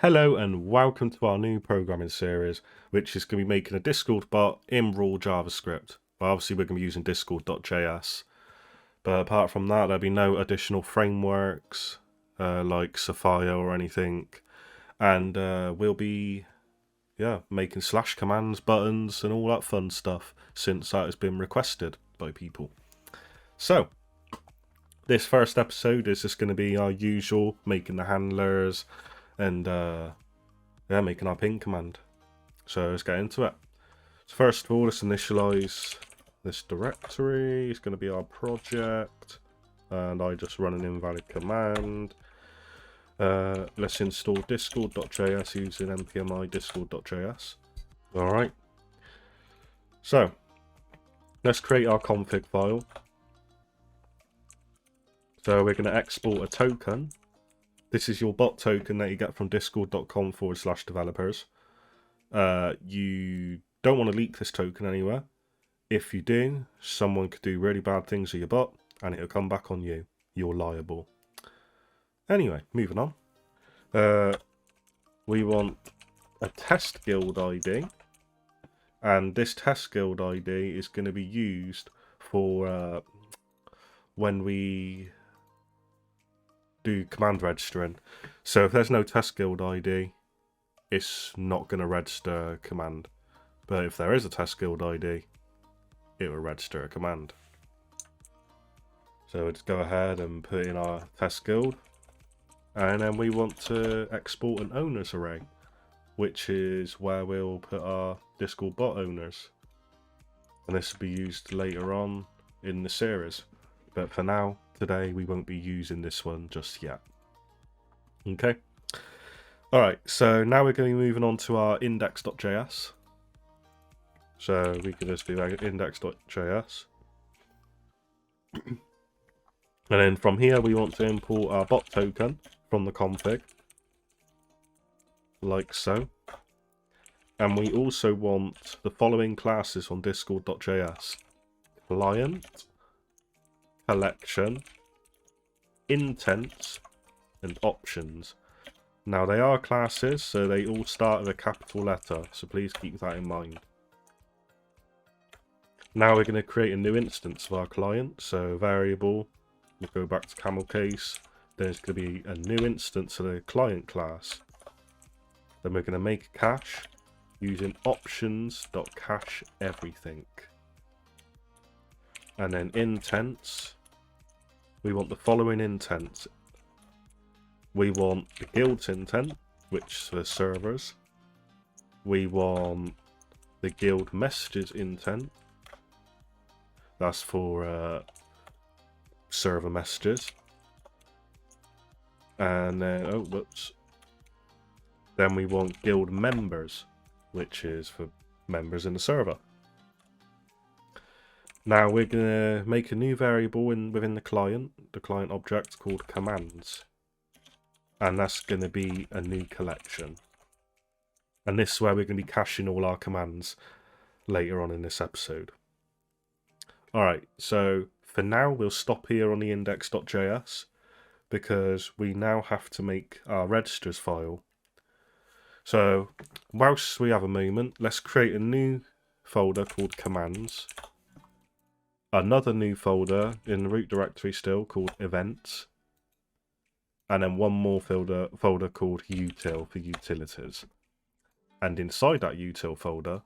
Hello and welcome to our new programming series, which is going to be making a Discord bot in raw JavaScript. Well, obviously we're going to be using discord.js, but apart from that there'll be no additional frameworks like Sapphire or anything, and we'll be making slash commands, buttons and all that fun stuff since that has been requested by people. So this first episode is just going to be our usual, making the handlers and making our ping command. So let's get into it. So first of all, let's initialize this directory. It's going to be our project, and I just run an invalid command. Let's install discord.js using npmi discord.js. Alright, so let's create our config file. So we're going to export a token. This is your bot token that you get from discord.com/developers. You don't want to leak this token anywhere. If you do, someone could do really bad things to your bot and it'll come back on you. You're liable. Anyway, moving on. We want a test guild ID. And this test guild ID is going to be used for when we do command registering. So if there's no test guild ID, it's not going to register a command. But if there is a test guild ID, it will register a command. So let's go ahead and put in our test guild. And then we want to export an owners array, which is where we'll put our Discord bot owners. And this will be used later on in the series. But for now, today we won't be using this one just yet. Okay. Alright, so now we're going to be moving on to our index.js. So we can just do index.js. And then from here we want to import our bot token from the config. Like so. And we also want the following classes on discord.js. Client, collection, intents, and options. Now they are classes, so they all start with a capital letter, so please keep that in mind. Now we're going to create a new instance of our client, so variable, we'll go back to camel case, then it's going to be a new instance of the client class. Then we're going to make a cache using options.cache everything. And then intents, we want the following intents. We want the guild's intent, which is for servers. We want the guild messages intent. That's for server messages. And then, then we want guild members, which is for members in the server. Now we're going to make a new variable within the client object called commands. And that's going to be a new collection. And this is where we're going to be caching all our commands later on in this episode. Alright, so for now we'll stop here on the index.js because we now have to make our registers file. So whilst we have a moment, let's create a new folder called commands. Another new folder in the root directory still called events. And then one more folder called util for utilities. And inside that util folder,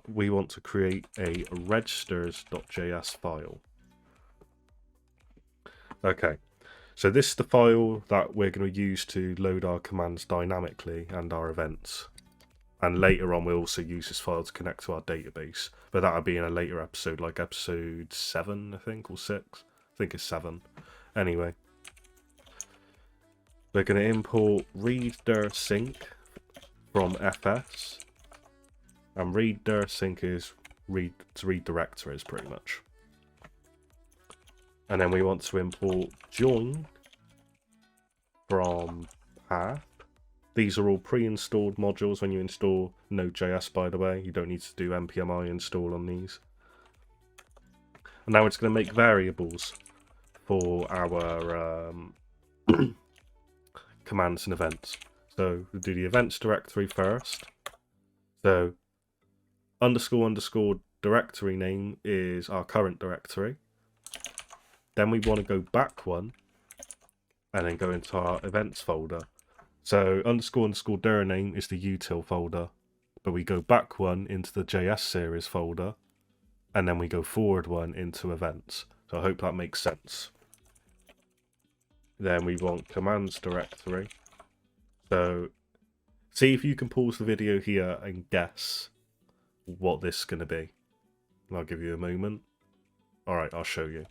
we want to create a registers.js file. Okay, so this is the file that we're going to use to load our commands dynamically and our events. And later on we'll also use this file to connect to our database. But that'll be in a later episode, like episode 7, I think, or 6. I think it's 7. Anyway. We're going to import read_dir_sync from fs. And read_dir_sync is read directories pretty much. And then we want to import join from path. These are all pre-installed modules when you install Node.js, by the way. You don't need to do npmi install on these. And now it's going to make variables for our commands and events. So we'll do the events directory first. So __ directory name is our current directory. Then we want to go back one and then go into our events folder. So __ dir name is the util folder, but we go back one into the JS series folder, and then we go forward one into events. So I hope that makes sense. Then we want commands directory. So see if you can pause the video here and guess what this is going to be. I'll give you a moment. Alright, I'll show you.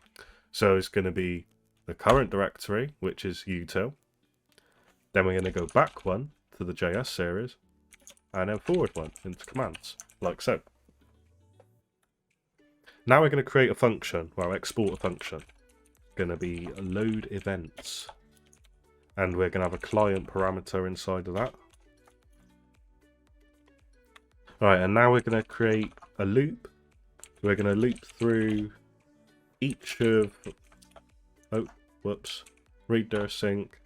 So it's going to be the current directory, which is util. Then we're going to go back one to the JS series, and then forward one into commands, like so. Now we're going to create a function, well, export a function. It's going to be load events. And we're going to have a client parameter inside of that. Alright, and now we're going to create a loop. We're going to loop through each of... read dir sync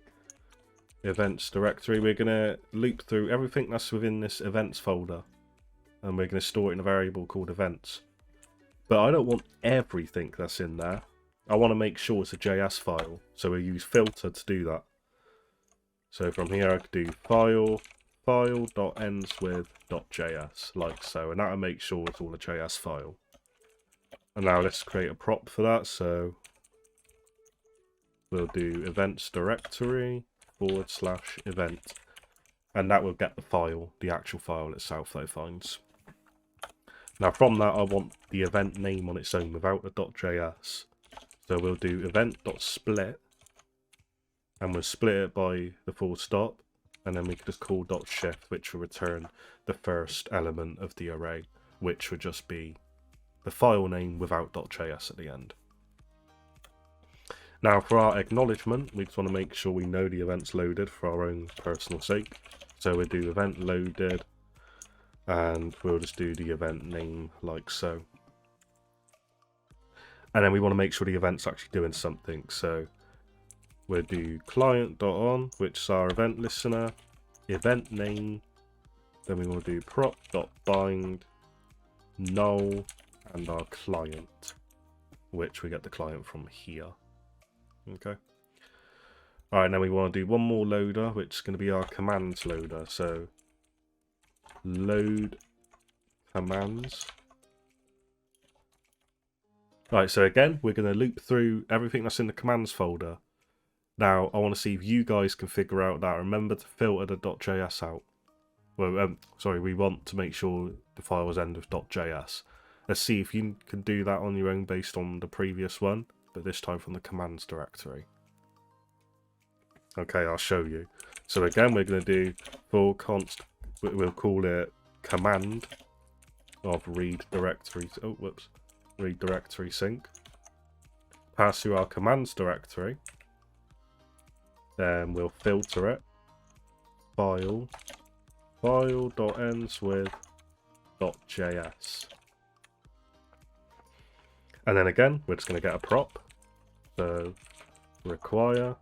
events directory. We're going to loop through everything that's within this events folder. And we're going to store it in a variable called events. But I don't want everything that's in there. I want to make sure it's a JS file. So we use filter to do that. So from here I could do file.ends with.js, like so. And that'll make sure it's all a JS file. And now let's create a prop for that. So we'll do events directory /event. And that will get the file, the actual file itself that it finds. Now from that I want the event name on its own without the .js. So we'll do event.split. And we'll split it by the full stop. And then we can just call .shift, which will return the first element of the array, which would just be the file name without .js at the end. Now for our acknowledgement, we just want to make sure we know the event's loaded for our own personal sake. So we'll do event loaded, and we'll just do the event name like so. And then we want to make sure the event's actually doing something. So we'll do client.on, which is our event listener, event name. Then we want to do prop.bind, null, and our client, which we get the client from here. Okay. Alright, now we want to do one more loader, which is going to be our commands loader. So load commands. Right, so again, we're going to loop through everything that's in the commands folder. Now, I want to see if you guys can figure out that. Remember to filter the .js out. Well, sorry, we want to make sure the files end with .js. Let's see if you can do that on your own based on the previous one, but this time from the commands directory. Okay, I'll show you. So again, we're going to do for const, we'll call it command of read directory, read directory sync. Pass through our commands directory. Then we'll filter it. File.ends with .js. And then again, we're just going to get a prop. So require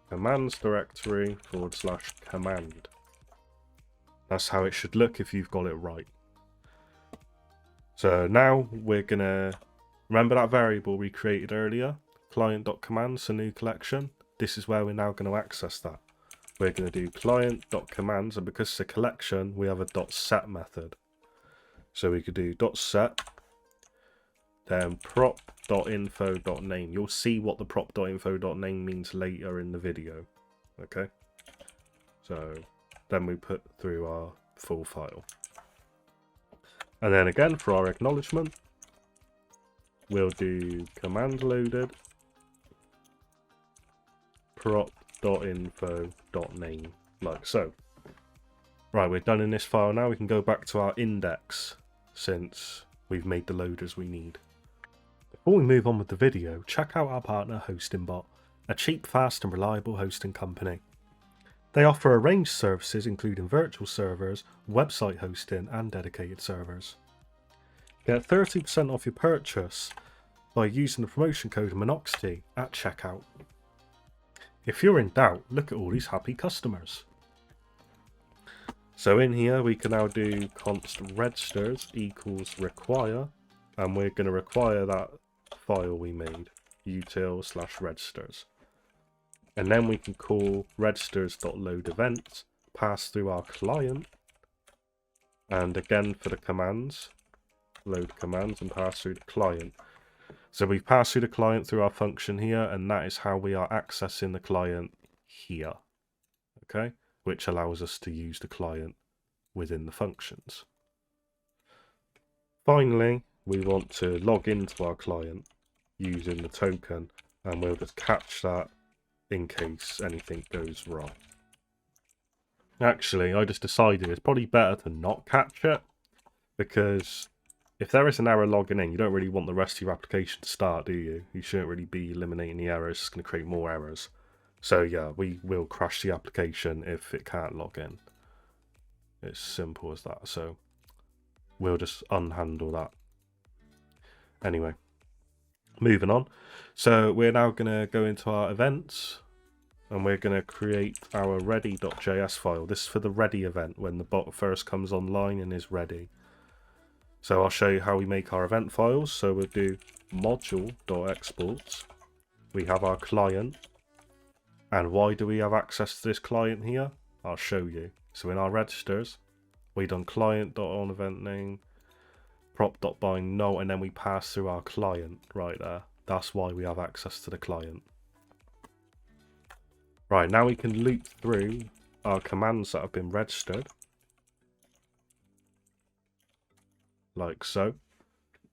commands directory /command. That's how it should look if you've got it right. So now we're going to remember that variable we created earlier, client.commands, a new collection. This is where we're now going to access that. We're going to do client.commands, and because it's a collection, we have a .set method. So we could do .set, then prop.info.name. You'll see what the prop.info.name means later in the video. Okay. So then we put through our full file. And then again, for our acknowledgement, we'll do command loaded prop.info.name, like so. Right, we're done in this file now. We can go back to our index since we've made the loaders we need. Before we move on with the video, check out our partner HostingBot, a cheap, fast and reliable hosting company. They offer a range of services including virtual servers, website hosting and dedicated servers. Get 30% off your purchase by using the promotion code Monoxity at checkout. If you're in doubt, look at all these happy customers. So in here we can now do const registers equals require, and we're going to require that file we made, util/registers. And then we can call registers.loadEvent, pass through our client, and again for the commands, load commands and pass through the client. So we pass through the client through our function here, and that is how we are accessing the client here, okay, which allows us to use the client within the functions. Finally, we want to log into our client using the token, and we'll just catch that in case anything goes wrong. Actually, I just decided it's probably better to not catch it, because if there is an error logging in, you don't really want the rest of your application to start, do you? You shouldn't really be eliminating the errors. It's going to create more errors. So yeah, we will crash the application if it can't log in. It's simple as that. So we'll just unhandle that. Anyway, moving on. So we're now going to go into our events, and we're going to create our ready.js file. This is for the ready event, when the bot first comes online and is ready. So I'll show you how we make our event files. So we'll do module.exports. We have our client. And why do we have access to this client here? I'll show you. So in our registers, we done client.onEventName, prop.bind null, and then we pass through our client right there. That's why we have access to the client. Right, now we can loop through our commands that have been registered. Like so.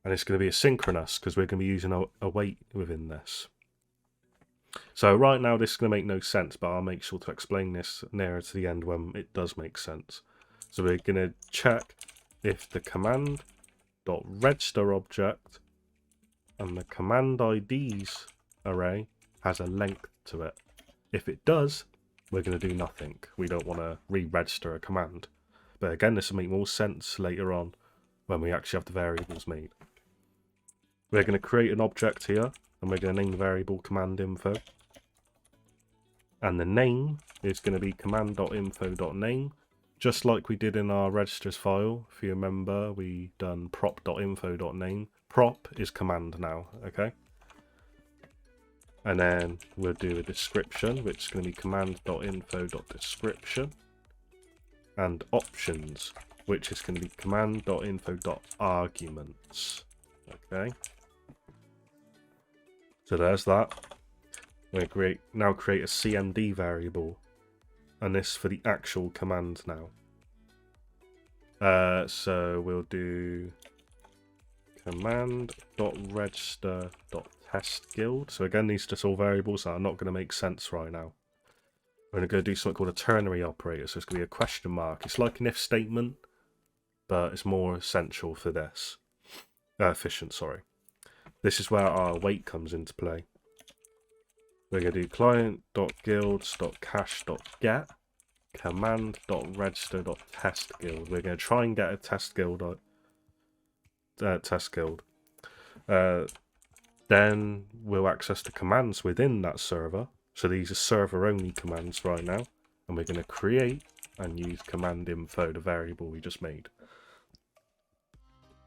And it's going to be asynchronous because we're going to be using a await within this. So right now this is going to make no sense, but I'll make sure to explain this nearer to the end when it does make sense. So we're going to check if the command.register object and the command IDs array has a length to it. If it does, we're going to do nothing. We don't want to re-register a command. But again, this will make more sense later on when we actually have the variables made. We're going to create an object here, and we're going to name the variable command info. And the name is going to be command.info.name, just like we did in our registers file. If you remember, we done prop.info.name. Prop is command now, okay? And then we'll do a description, which is going to be command.info.description. And options, which is going to be command.info.arguments. Okay. So there's that. We're going to now create a CMD variable. And this for the actual command now. So we'll do command.register.testGuild. So again, these are just all variables that are not going to make sense right now. We're going to go do something called a ternary operator. So it's going to be a question mark. It's like an if statement, but it's more essential for this. Efficient, sorry. This is where our await comes into play. We're going to do client.guilds.cache.get command.register.testGuild. We're going to try and get a test guild. Then we'll access the commands within that server. So these are server-only commands right now. And we're going to create and use command info, the variable we just made.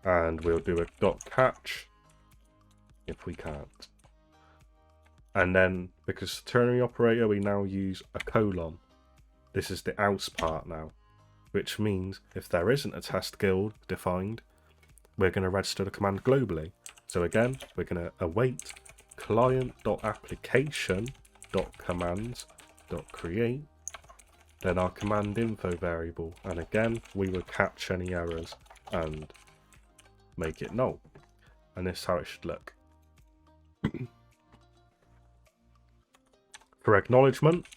And we'll do a .catch if we can't. And then, because the ternary operator, we now use a colon. This is the else part now, which means if there isn't a test guild defined, we're going to register the command globally. So again, we're going to await client.application.commands.create, then our command info variable, and again, we will catch any errors and make it null. And this is how it should look. For acknowledgement,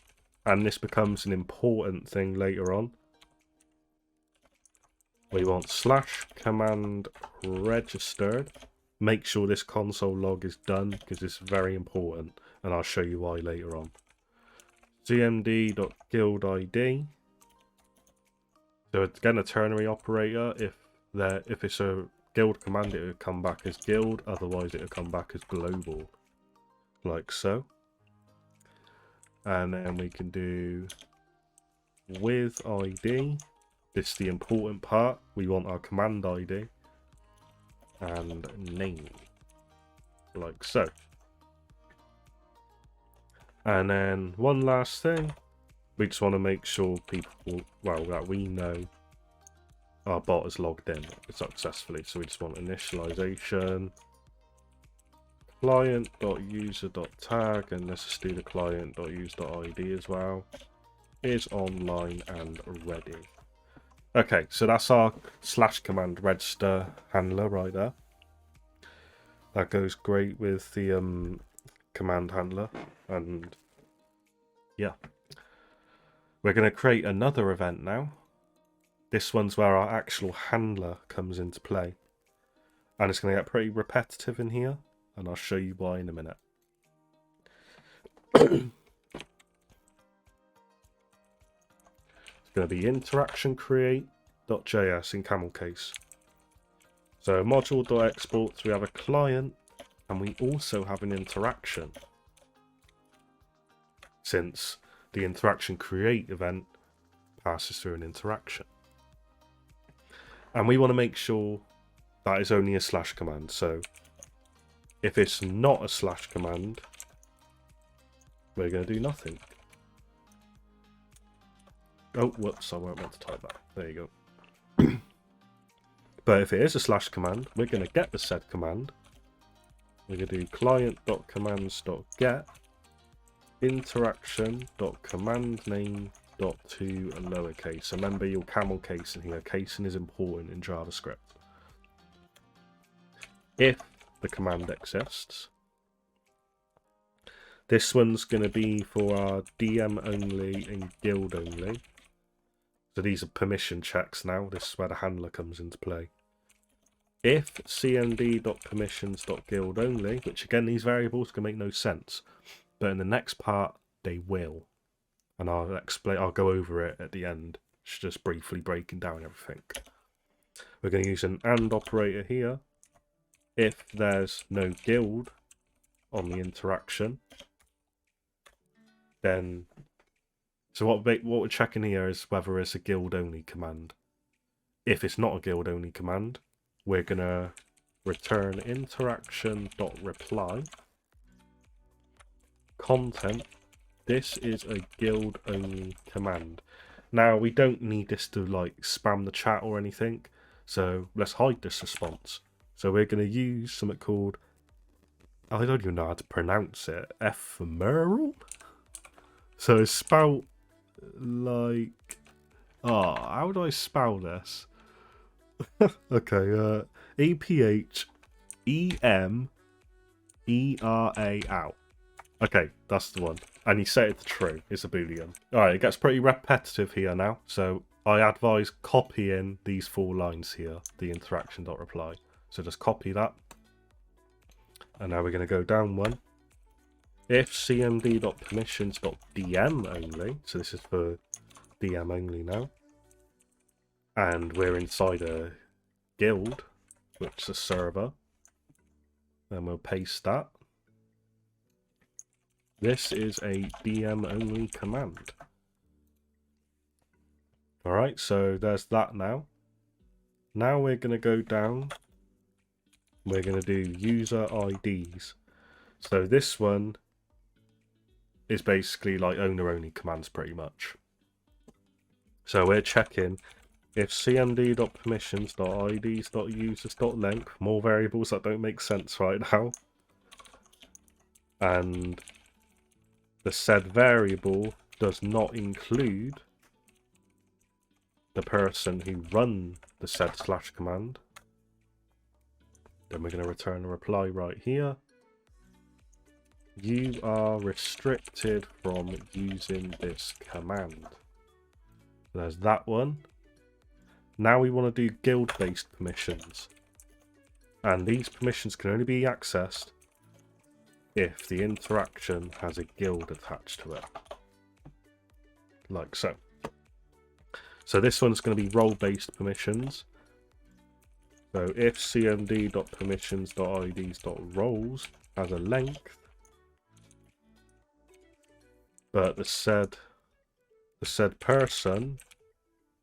and this becomes an important thing later on, we want /command registered. Make sure this console log is done because it's very important, and I'll show you why later on. cmd.guildid. So again, a ternary operator. If it's a guild command, it will come back as guild, otherwise it will come back as global, like so. And then we can do with ID This is the important part. We want our command ID and name, like so. And then one last thing, we just want to make sure people, well, that we know our bot is logged in successfully. So we just want initialization, client.user.tag, and let's just do the client.user.id as well, is online and ready. Okay, so that's our /command register handler right there. That goes great with the command handler, and yeah. We're going to create another event now. This one's where our actual handler comes into play. And it's going to get pretty repetitive in here, and I'll show you why in a minute. It's going to be interaction create.js in camel case. So module.exports, we have a client, and we also have an interaction, since the interaction create event passes through an interaction. And we want to make sure that is only a / command. So if it's not a / command, we're going to do nothing. Oh, whoops, I weren't meant to type that. There you go. But if it is a / command, we're going to get the said command. We're going to do client.commands.get interaction.command_name.to lowercase. Remember your camel case in here. Casing is important in JavaScript. If the command exists, this one's going to be for our DM only and guild only. So these are permission checks now. This is where the handler comes into play. If cmd.permissions.guild only, which again, these variables can make no sense, but in the next part they will, and I'll go over it at the end, just briefly breaking down everything. We're going to use an AND operator here. If there's no guild on the interaction, then so what we're checking here is whether it's a guild only command. If it's not a guild only command, we're going to return interaction.reply content. This is a guild only command. Now we don't need this to like spam the chat or anything, so let's hide this response. So we're going to use something called, I don't even know how to pronounce it, ephemeral. So it's spelled like, how do I spell this? Okay, EPHEMERAL. Okay, that's the one. And you set it to true. It's a boolean. Alright, it gets pretty repetitive here now. So I advise copying these 4 lines here, the interaction.reply. So just copy that. And now we're going to go down one. If cmd.permissions.dm only, so this is for DM only now, and we're inside a guild, which is a server, then we'll paste that. This is a DM only command. Alright, so there's that now. Now we're going to go down. We're going to do user IDs. So this one is basically like owner only commands pretty much. So we're checking if cmd.permissions.ids.users.length, more variables that don't make sense right now, and the said variable does not include the person who run the said / command, then we're going to return a reply right here. You are restricted from using this command. There's that one. Now we want to do guild-based permissions. And these permissions can only be accessed if the interaction has a guild attached to it. Like so. So this one's going to be role-based permissions. So if cmd.permissions.ids.roles has a length, but the said person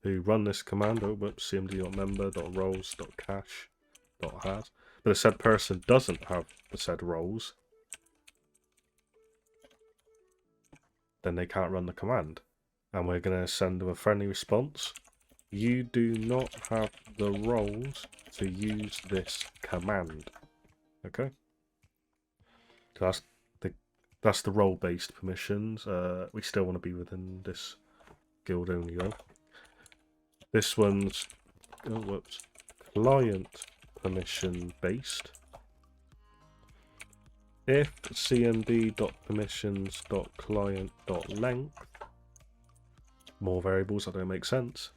who run this command, cmd.member.roles.cache.has, but the said person doesn't have the said roles, then they can't run the command. And we're going to send them a friendly response. You do not have the roles to use this command. Okay? So that's the role-based permissions. We still want to be within this guild only though. This one's client permission based. If cmd.permissions.client.length, more variables that don't make sense,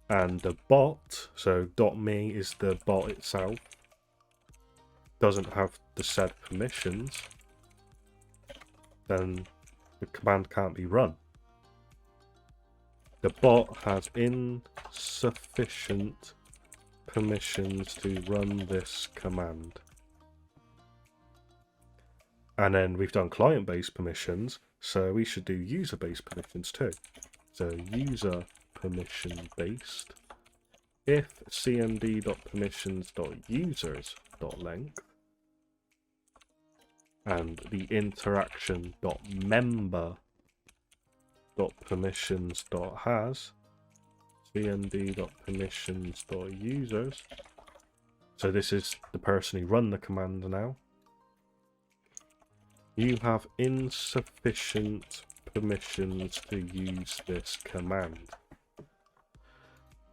and the bot, so .me is the bot itself, doesn't have the said permissions, then the command can't be run. The bot has insufficient permissions to run this command. And then we've done client-based permissions, so we should do user-based permissions too. So user permission based. If cmd.permissions.users.length and the interaction.member.permissions.has cmd.permissions.users. So this is the person who run the command now. You have insufficient permissions to use this command.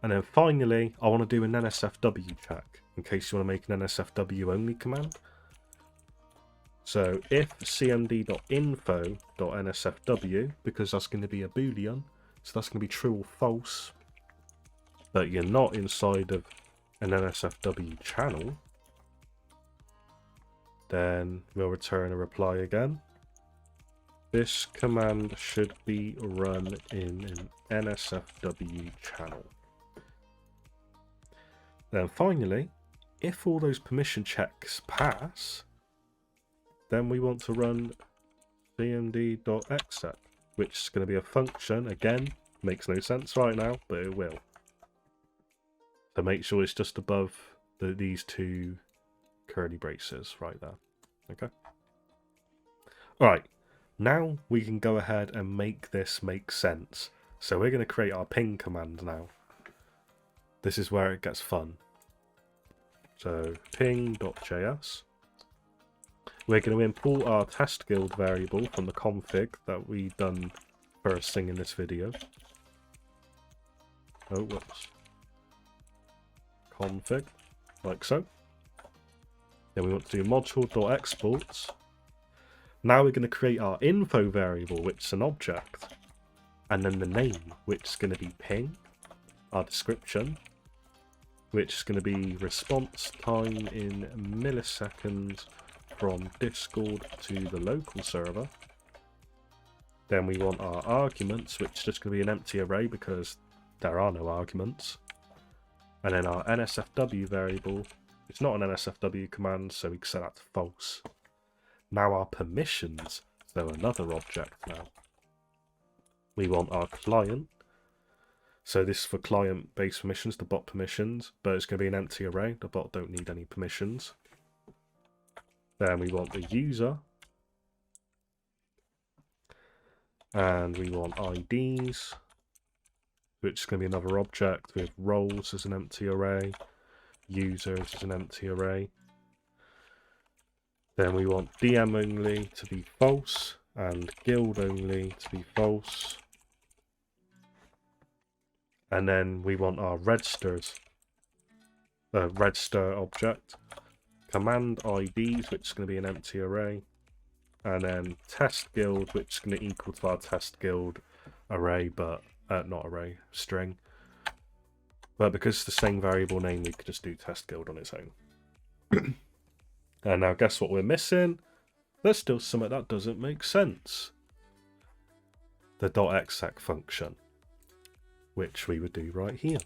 And then finally, I want to do an NSFW check in case you want to make an NSFW only command. So if cmd.info.nsfw, because that's going to be a boolean, so that's going to be true or false, but you're not inside of an NSFW channel, then we'll return a reply again. This command should be run in an NSFW channel. Then finally, if all those permission checks pass, then we want to run cmd.exec, which is going to be a function. Again, makes no sense right now, but it will. So make sure it's just above these two curly braces right there. Okay. Alright, now we can go ahead and make this make sense. So we're going to create our ping command now. This is where it gets fun. So ping.js. We're going to import our test guild variable from the config that we've done first thing in this video. Oh, whoops. Config, like so. Then we want to do module.exports. Now we're going to create our info variable, which is an object. And then the name, which is going to be ping. Our description, which is going to be response time in milliseconds from Discord to the local server. Then we want our arguments, which is just going to be an empty array because there are no arguments. And then our NSFW variable, it's not an NSFW command, so we can set that to false. Now our permissions, so another object now. We want our client. So this is for client-based permissions, the bot permissions, but it's going to be an empty array. The bot don't need any permissions. Then we want the user. And we want IDs, which is going to be another object with roles as an empty array, users as an empty array. Then we want DM only to be false and guild only to be false. And then we want our registers, register object, command IDs, which is going to be an empty array, and then test guild, which is going to equal to our test guild array, but not array, string. But because it's the same variable name, we could just do test guild on its own. And now guess what we're missing? There's still something that doesn't make sense. The .exec function, which we would do right here.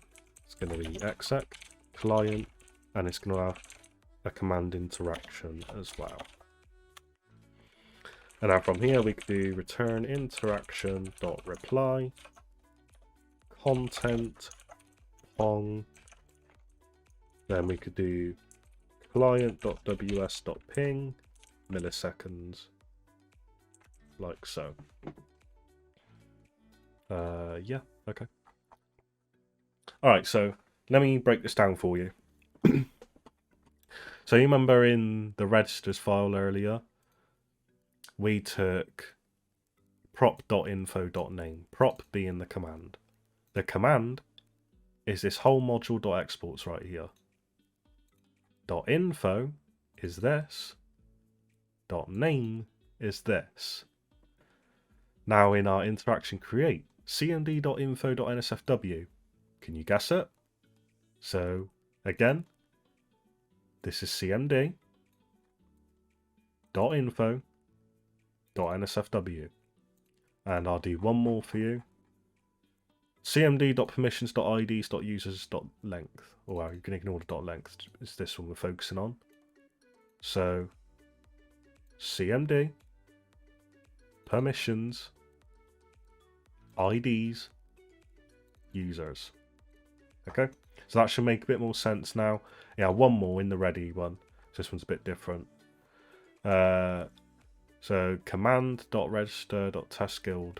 It's going to be exec client, and it's going to have a command interaction as well. And now from here we could do return interaction.reply, content pong. Then we could do client.ws.ping milliseconds, like so. Yeah, okay. Alright, so let me break this down for you. So you remember in the registers file earlier, we took prop.info.name, prop being the command. The command is this whole module.exports right here. .info is this. .name is this. Now in our interaction create, cmd.info.nsfw, can you guess it? So again, this is cmd.info.nsfw. And I'll do one more for you. cmd.permissions.ids.users.length. Oh wow, you can ignore the .length. It's this one we're focusing on. So cmd permissions IDs users. Okay, so that should make a bit more sense now. Yeah, one more in the ready one. So this one's a bit different. So command.register.testguild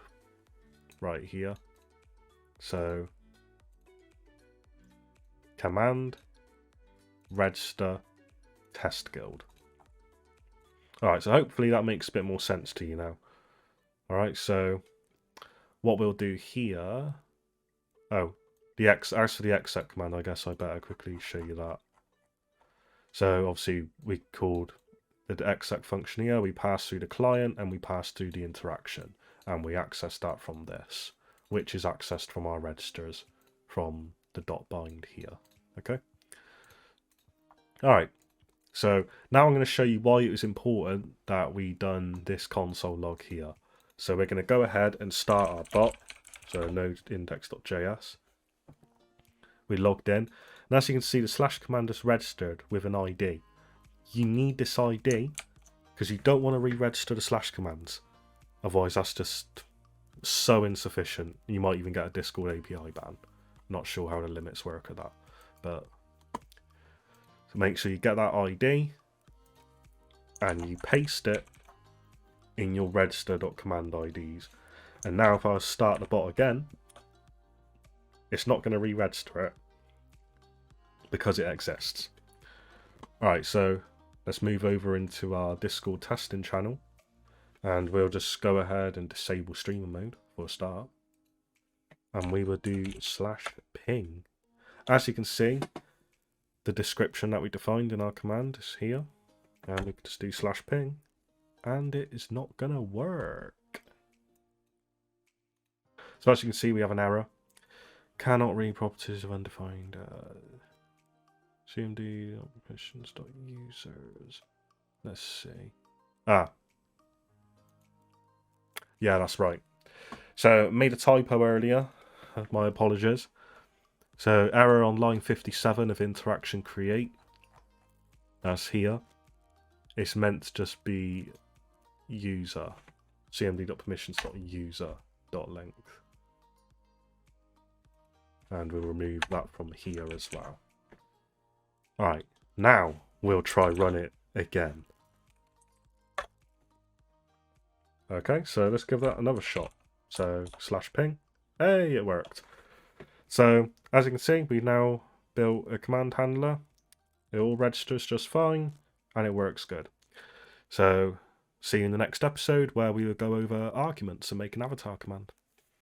right here. So command register test guild. Alright, so hopefully that makes a bit more sense to you now. Alright, so what we'll do here. Oh, as for the exec command, I guess I better quickly show you that. So obviously we called the exec function here, we pass through the client and we pass through the interaction, and we access that from this, which is accessed from our registers from the .bind here. Okay. Alright, so now I'm going to show you why it was important that we done this console log here. So we're going to go ahead and start our bot, so node index.js. We logged in, and as you can see, the slash command is registered with an ID. You need this ID because you don't want to re-register the slash commands. Otherwise, that's just so insufficient. You might even get a Discord API ban. Not sure how the limits work at that. But so make sure you get that ID and you paste it in your register.command IDs. And now if I start the bot again, it's not going to re-register it because it exists. Alright, so let's move over into our Discord testing channel, and we'll just go ahead and disable streamer mode for a start, and we will do /ping. As you can see, the description that we defined in our command is here, and we can just do /ping, and it is not gonna work. So as you can see, we have an error. Cannot read properties of undefined cmd permissions.users. Let's see. Yeah, that's right. So made a typo earlier. My apologies. So error on line 57 of interaction create. That's here. It's meant to just be user. cmd.permissions.user.length. And we'll remove that from here as well. Alright, now we'll try run it again. Okay, so let's give that another shot. So /ping. Hey, it worked. So as you can see, we've now built a command handler. It all registers just fine and it works good. So see you in the next episode where we will go over arguments and make an avatar command.